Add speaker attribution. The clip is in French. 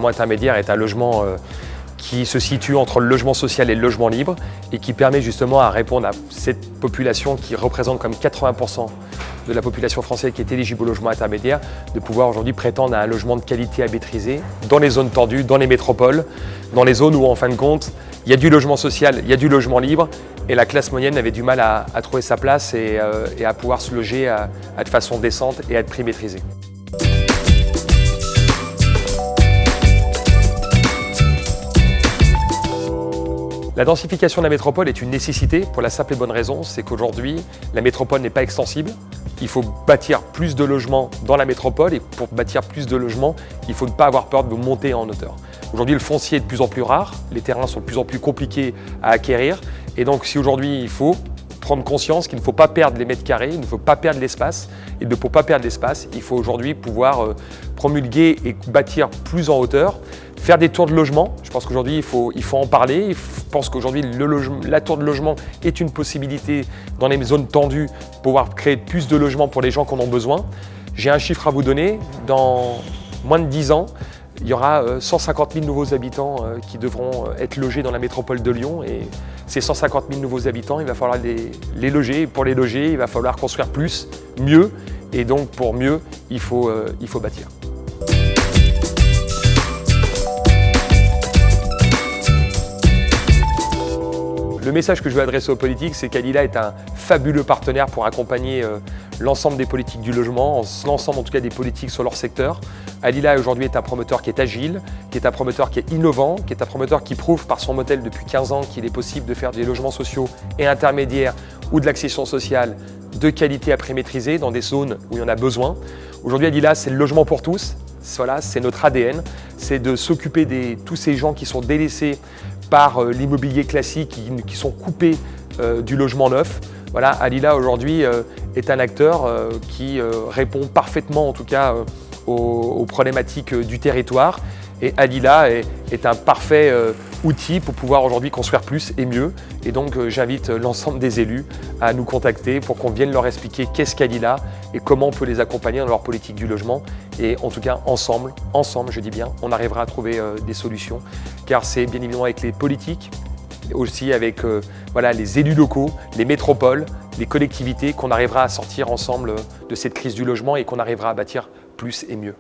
Speaker 1: logement intermédiaire est un logement qui se situe entre le logement social et le logement libre et qui permet justement à répondre à cette population qui représente comme 80% de la population française qui est éligible au logement intermédiaire, de pouvoir aujourd'hui prétendre à un logement de qualité à maîtriser dans les zones tendues, dans les métropoles, dans les zones où en fin de compte, il y a du logement social, il y a du logement libre et la classe moyenne avait du mal à trouver sa place et à pouvoir se loger de façon décente et à être prix maîtrisé. La densification de la métropole est une nécessité pour la simple et bonne raison, c'est qu'aujourd'hui, la métropole n'est pas extensible. Il faut bâtir plus de logements dans la métropole et pour bâtir plus de logements, il faut ne pas avoir peur de monter en hauteur. Aujourd'hui, le foncier est de plus en plus rare, les terrains sont de plus en plus compliqués à acquérir et donc si aujourd'hui il faut prendre conscience qu'il ne faut pas perdre les mètres carrés, il ne faut pas perdre l'espace et pour ne pas perdre l'espace, il faut aujourd'hui pouvoir promulguer et bâtir plus en hauteur. Faire des tours de logement, je pense qu'aujourd'hui il faut en parler. Je pense qu'aujourd'hui la tour de logement est une possibilité dans les zones tendues pour pouvoir créer plus de logements pour les gens qui en ont besoin. J'ai un chiffre à vous donner, dans moins de 10 ans, il y aura 150 000 nouveaux habitants qui devront être logés dans la métropole de Lyon et ces 150 000 nouveaux habitants, il va falloir les loger. Et pour les loger, il va falloir construire plus, mieux et donc pour mieux, il faut bâtir. Le message que je veux adresser aux politiques, c'est qu'Alila est un fabuleux partenaire pour accompagner l'ensemble des politiques du logement, l'ensemble en tout cas des politiques sur leur secteur. Alila aujourd'hui est un promoteur qui est agile, qui est un promoteur qui est innovant, qui est un promoteur qui prouve par son modèle depuis 15 ans qu'il est possible de faire des logements sociaux et intermédiaires ou de l'accession sociale de qualité à prix maîtrisé dans des zones où il y en a besoin. Aujourd'hui, Alila, c'est le logement pour tous. Voilà, c'est notre ADN, c'est de s'occuper de tous ces gens qui sont délaissés par l'immobilier classique, qui sont coupés du logement neuf. Voilà, Alila aujourd'hui est un acteur qui répond parfaitement en tout cas aux problématiques du territoire et Alila est un parfait outil pour pouvoir aujourd'hui construire plus et mieux et donc j'invite l'ensemble des élus à nous contacter pour qu'on vienne leur expliquer qu'est-ce qu'Alila et comment on peut les accompagner dans leur politique du logement et en tout cas ensemble je dis bien, on arrivera à trouver des solutions car c'est bien évidemment avec les politiques, aussi avec les élus locaux, les métropoles, les collectivités qu'on arrivera à sortir ensemble de cette crise du logement et qu'on arrivera à bâtir plus et mieux.